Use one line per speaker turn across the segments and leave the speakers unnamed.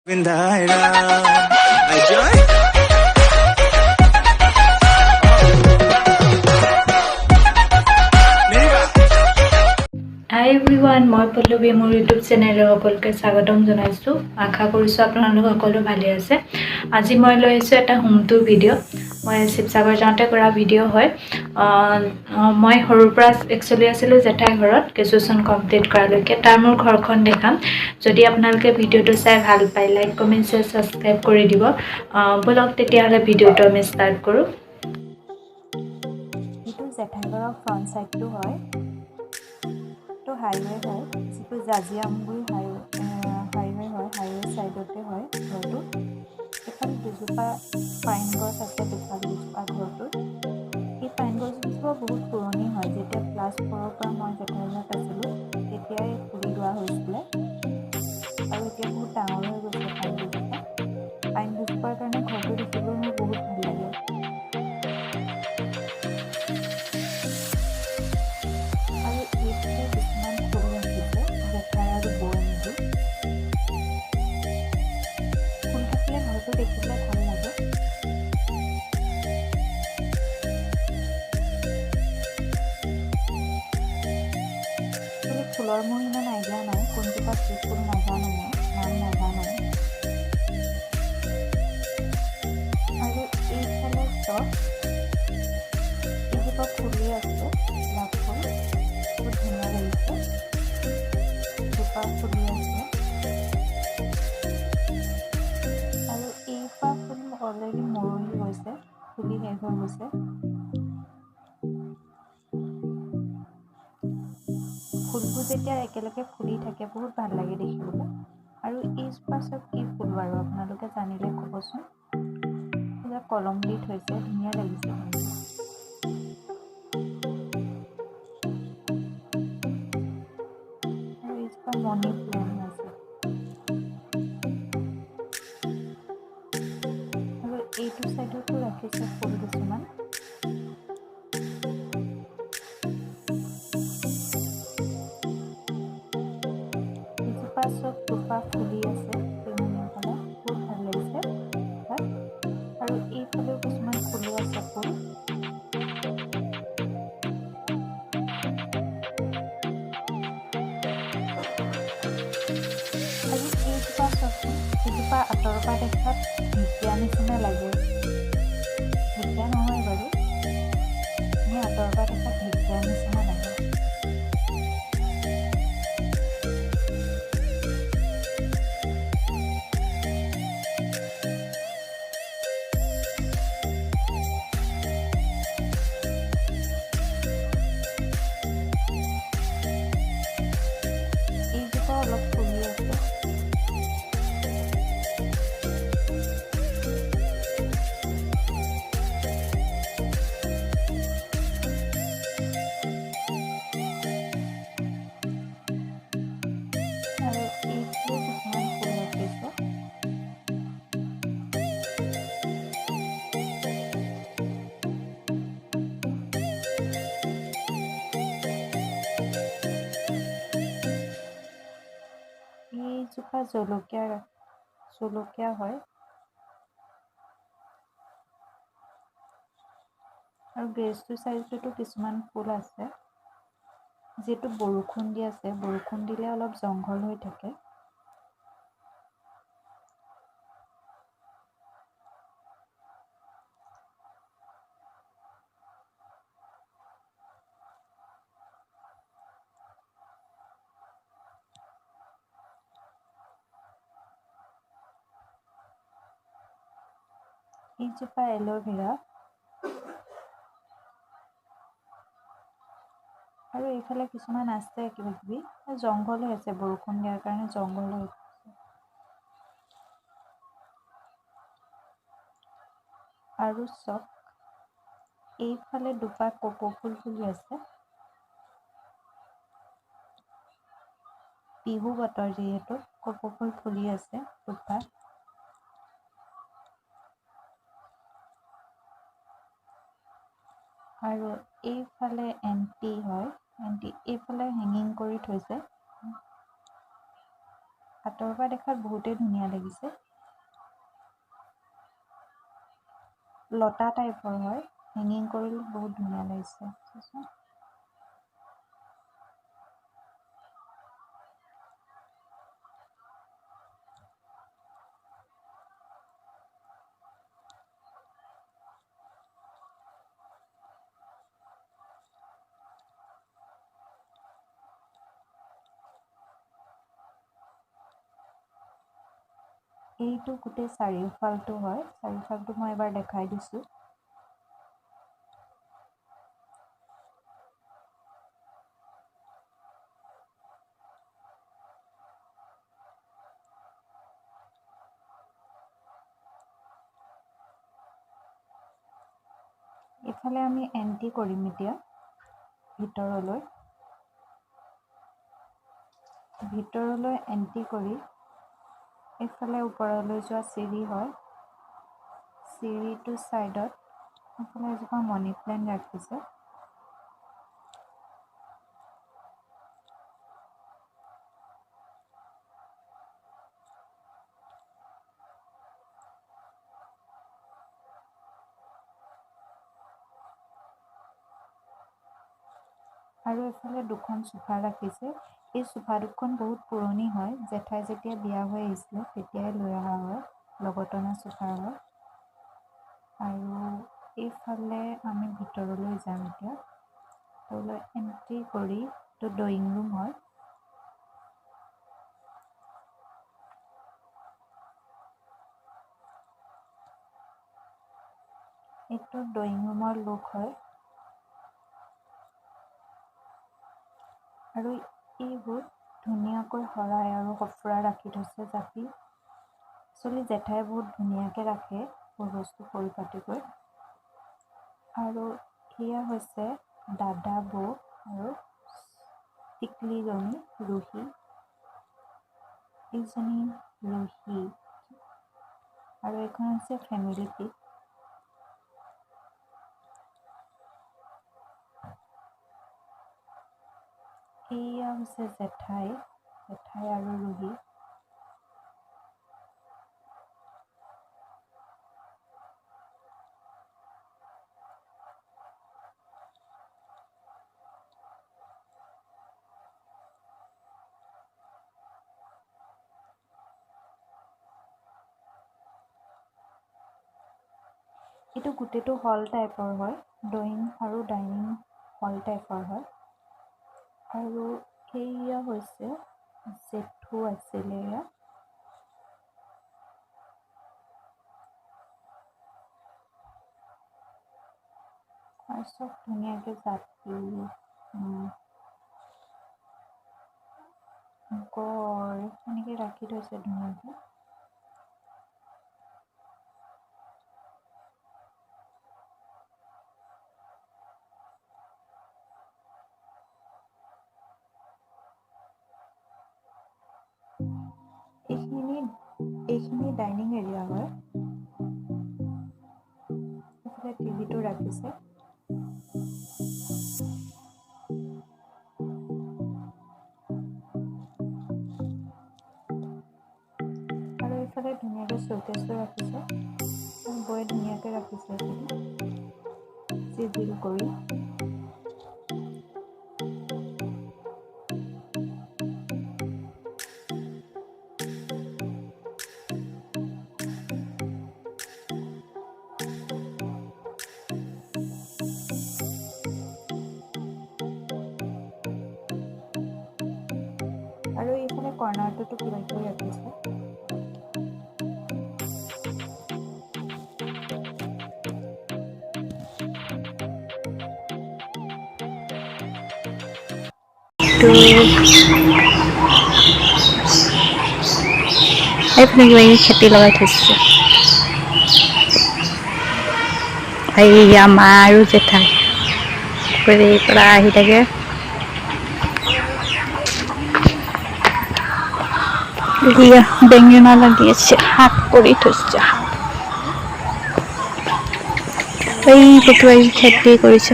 Hi everyone, মই পল্লৱী মোৰ YouTube চেনেললৈ সকলোকে স্বাগতম জনাইছো। আশা কৰিছো আপোনালোক সকলো ভালে আছে। আজি মই লৈ আহিছো এটা হোম টুৰ ভিডিঅ'। মই শিৱসাগৰ যাওঁতে কৰা ভিডিঅ' হয়। মই সৰুৰ পৰা একচুৱেলি আছিলো জেঠাই ঘৰত গ্ৰেজুৱেশ্যন কমপ্লিট কৰালৈকে। তাৰ মোৰ ঘৰখন দেখাম। যদি আপোনালোকে ভিডিঅ'টো চাই ভাল পায়, লাইক কমেণ্ট শ্বেয়াৰ ছাবস্ক্ৰাইব কৰি দিব। বলক তেতিয়াহ'লে ভিডিঅ'টো আমি ষ্টাৰ্ট কৰোঁ। এইটো জেঠাই ঘৰৰ ফ্ৰণ্ট ছাইডটো হয়। হাইৱে হয়, যিটো জাজিয়ামগুৰি হাইৱে হয়, হাইৱে ছাইডতে হয় ঘৰটো। এইফালে দুজোপা পাইন গছ আছে, দুফালে দুজোপা ঘৰটোত। এই পাইন গছজোপা বহুত পুৰণি হয়। যেতিয়া ক্লাছ 4ৰ পৰা মই জেঠাই ঘৰত আছিলোঁ, তেতিয়াই পুলি ৰোৱা হৈছিলে আৰু এতিয়া বহুত ডাঙৰ হৈ গৈছে পাইন দুজোপা। পাইন দুজোপাৰ কাৰণে ঘৰটো দেখিবলৈ মোৰ বহুত ভাল লাগে। আৰু এইফালে কিছুমান ফুল ৰাখিছে জেঠাই আৰু বৌয়ে মিলি। ফুল থাকিলে ঘৰটো দেখিবলৈ ভাল লাগে। ফুলৰ মোৰ ইমান আইডিয়া নাই, কোনজোপা কি ফুল নাজানো, মই নাম নাজানো। আৰু এইফালে চব এইজোপা ফুলি আছে, গোলাপ ফুল বহুত ধুনীয়া লাগিছে। দুপা ফুলি আছে আৰু এইপা ফুল অলৰেডি মৰহি গৈছে, ফুলি শেষ হৈ গৈছে। ফুলবোৰ যেতিয়া একেলগে ফুলি থাকে বহুত ভাল লাগে দেখিবলৈ। আৰু এইজোপা চব কি ফুল বাৰু আপোনালোকে জানিলে ক'বচোন। কলম দি থৈছে, ধুনীয়া লাগিছে। আৰু এইজোপা মনি প্লেণ্ট আছে। আৰু এইটো চাইডতো ৰাখিছে ফুল কিছুমান। এইজোপা চব দুপা ফুলি আছে, ফালে বহুত ভাল লাগিছে তাত। আৰু এইফালেও কিছুমান ফুলো আছে ফুল। আৰু এইজোপা চাওকচোন, এইজোপা আঁতৰৰ পৰা দেখাত ঢেকীয়া নিচিনা লাগে। ঢেকীয়া নহয় বাৰু, এনে আঁতৰৰ পৰা দেখাত ঢেকীয়া নিচিনা লাগে। এইজোপা অলপ ফুলি আছে। আৰু এইফালে কিছুমান ফুল ৰাখিছে। এইজোপা জলকীয়া হয়। আৰু গ্ৰেজটো চাইডতো কিছুমান ফুল আছে। যিহেতু বৰষুণ দি আছে, বৰষুণ দিলে অলপ জংঘল হৈ থাকে। এইজোপা এল'ভেৰা। আৰু এইফালে কিছুমান আছে কিবা কিবি, জংঘল হৈ আছে, বৰষুণ দিয়াৰ কাৰণে জংঘল হৈ আছে। আৰু চব এইফালে দুপা কপৌ ফুল ফুলি আছে। বিহু বতৰ যিহেতু কপৌ ফুল ফুলি আছে দুপা। আৰু এইফালে এণ্টি হয়, এণ্টি এইফালে হেঙিং কৰি থৈছে। আঁতৰৰ পৰা দেখাত বহুতেই ধুনীয়া লাগিছে। লতা টাইপৰ হয়, হেঙিং কৰিলে বহুত ধুনীয়া লাগিছে। এইটো গোটেই চাৰিওফালটো হয়, চাৰিওফালটো মই এবাৰ দেখাই দিছোঁ। ইফালে আমি এন্ট্ৰি কৰিম এতিয়া ভিতৰলৈ। ভিতৰলৈ এন্ট্ৰি কৰি এইফালে ওপৰলৈ যোৱা চিৰি হয়। চিৰিটোৰ ছাইডত এইফালে এজোপা মানি প্লেণ্ট ৰাখিছে। আৰু এইফালে দুখন সোফা ৰাখিছে। এই সোফা দুখন বহুত পুৰণি হয়, জেঠাই যেতিয়া বিয়া হৈ আহিছিলে তেতিয়াই লৈ অহা হয়, লগত অনা সোফা হয়। আৰু এইফালে আমি ভিতৰলৈ যাম এতিয়া। ভিতৰলৈ এন্ট্ৰি কৰি এইটো ড্ৰয়িং ৰুম হয়। এইটো ড্ৰয়িং ৰুমৰ লুক হয়। আৰু এইবোৰ ধুনীয়াকৈ শৰাই আৰু সঁফুৰা ৰাখি থৈছে জাপি। একচুৱেলি জেঠাই বহুত ধুনীয়াকৈ ৰাখে বস্তু পৰিপাটিকৈ। আৰু এয়া হৈছে দাদা, বৌ আৰু টিকলিজনী ৰুহি। এইজনী ৰুহি আৰু এইখন হৈছে ফেমিলি পিক। এয়া হৈছে জেঠাই আৰু ৰুহি। এইটো গোটেইটো হল টাইপৰ হয়, ড্ৰয়িং আৰু ডাইনিং হল টাইপৰ হয়। আৰু এয়া হৈছে জেঠু আছিলে এয়া। আৰু চব ধুনীয়াকৈ জাপি গড় এনেকৈ ৰাখি থৈছে ধুনীয়াকৈ। এইখিনি ডাইনিং এৰিয়া হয়। এইফালে টিভিটো ৰাখিছে। আৰু এইফালে ধুনীয়াকৈ শ্ব'কেছো ৰাখিছে। বৌয়ে ধুনীয়াকৈ ৰাখিছে এইখিনি চিজিল কৰি। আৰু এইফালে কৰ্ণাৰটোতো কিবা কিবি ৰাখিছে। এইফালে কিবা কিবি খেতি লগাই থৈছে। এইয়া মা আৰু জেঠাই পৰা আহি থাকে। বেঙেনা লাগি আছে, শাক কৰি থৈছে। এই কিবা খেতি কৰিছে।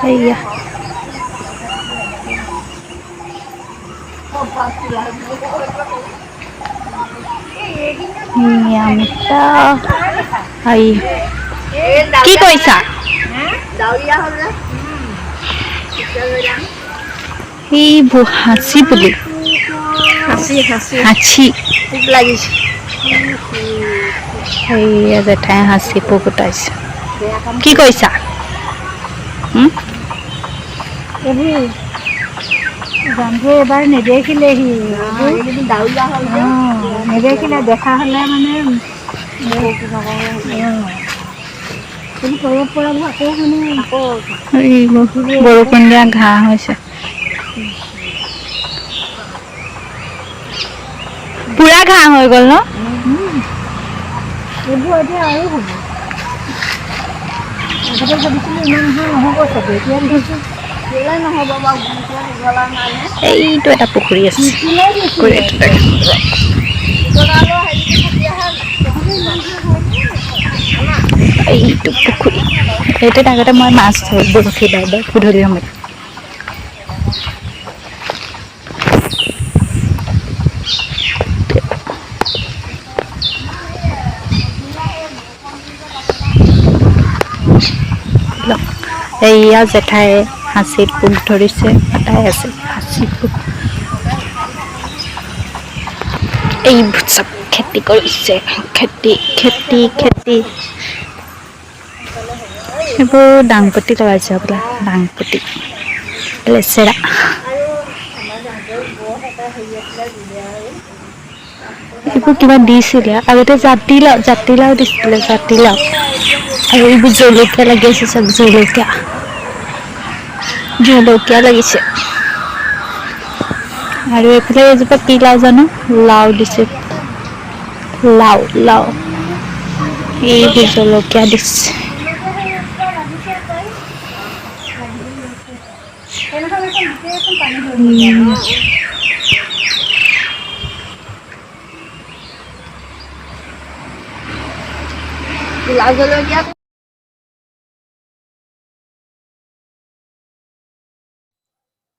এইয়া কি কৈছা এই হাঁচি বুলি হাঁচি পোক লাগিছে এইয়া জেঠাই হাঁচি পোক গোটাইছে কি কৈছা জানটো এবাৰ নেদেখিলেহি নেদেখিলে দেখা হ'লে মানে বৰষুণ দিয়া ঘাঁহ হৈছে পুৰা ঘাঁহ হৈ গ'ল ন এইবোৰ এতিয়া আৰু হ'ব আগতে ভাবিছিলোঁ ইমান ঘাঁহ নহ'ব চাগে এতিয়া দেখিছোঁ এইটো এটা পুখুৰী আছে এইটো পুখুৰী এইটোত আগতে মই মাছ ধৰোঁ বৰশী বাই বাই গধূলি সময়ত এইয়া জেঠাই হাঁচিত পোক ধৰিছে এটাই আছে হাঁচি পোক এইবোৰ চব খেতি কৰিছে খেতি খেতি খেতি এইবোৰ ডাংপতি লগাইছে হ'বলা ডাংপতি লেচেৰা এইবোৰ কিবা দিছিলে আগতে জাতিলাও দিছিলে জাতিলাও আৰু এইবোৰ জলকীয়া লাগি আছে চব জলকীয়া লাগিছে আৰু এইফালে এজোপা কি লাও জানো লাও দিছে লাও এইবোৰ জলকীয়া দিছে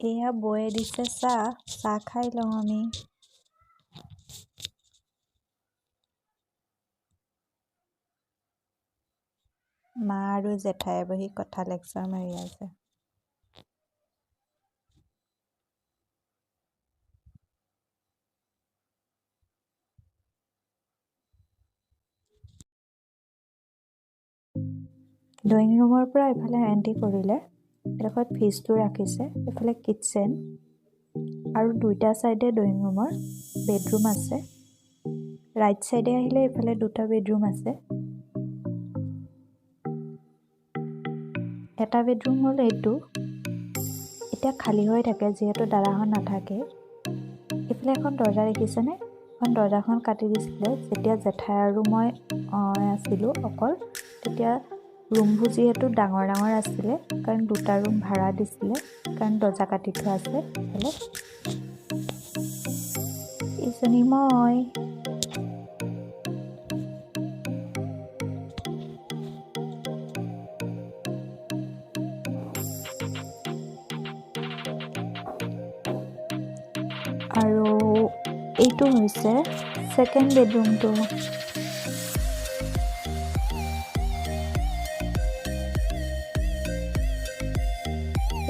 এয়া বয়ে দিছে চাহ খাই লওঁ আমি মা আৰু জেঠাই বহি কথা লেকচাৰ মাৰি আছে ড্ৰয়িং ৰুমৰ পৰা এফালে এণ্ট্ৰি কৰিলে এডোখৰত ফ্ৰিজটো ৰাখিছে এফালে কিটচেন আৰু দুইটা চাইডে ড্ৰয়িং ৰুমৰ বেডৰুম আছে ৰাইট চাইডে আহিলে এফালে দুটা বেডৰুম আছে এটা বেডৰুম হ'ল এইটো এতিয়া খালী হৈ থাকে যিহেতু দাদাহঁত নাথাকে এইফালে এখন দৰ্জা দেখিছেনে এখন দৰ্জাখন কাটি দিছিলে যেতিয়া জেঠাই আৰু মই আছিলোঁ অকল তেতিয়া ৰুমবোৰ যিহেতু ডাঙৰ আছিলে কাৰণ দুটা ৰুম ভাড়া দিছিলে কাৰণ দৰ্জা কাটি থোৱা আছে এইফালে ইজনী মই আৰু এইটো হৈছে ছেকেণ্ড বেডৰুমটো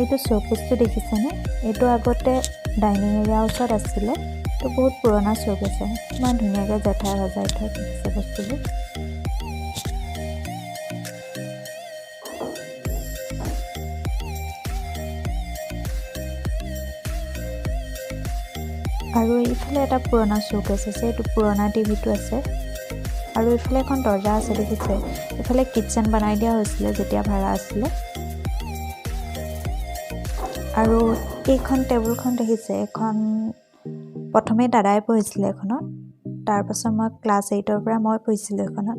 এইটো শ্ব'কেছটো দেখিছেনে এইটো আগতে ডাইনিং এৰিয়াৰ ওচৰত আছিলে এইটো বহুত পুৰণা শ্ব'কেছ হয় ইমান ধুনীয়াকৈ জেঠাই সজাই থৈ দিছে বস্তুবোৰ আৰু এইফালে এটা পুৰণা শ্ব'কেছ আছে এইটো পুৰণা টিভিটো আছে আৰু এইফালে এখন দৰ্জা আছে দেখিছে এইফালে কিটচেন বনাই দিয়া হৈছিলে যেতিয়া ভাড়া আছিলে আৰু এইখন টেবুলখন দেখিছে এখন প্ৰথমে দাদাই পঢ়িছিলে এখনত তাৰপাছত মই ক্লাছ 8ৰ পৰা মই পঢ়িছিলোঁ এখনত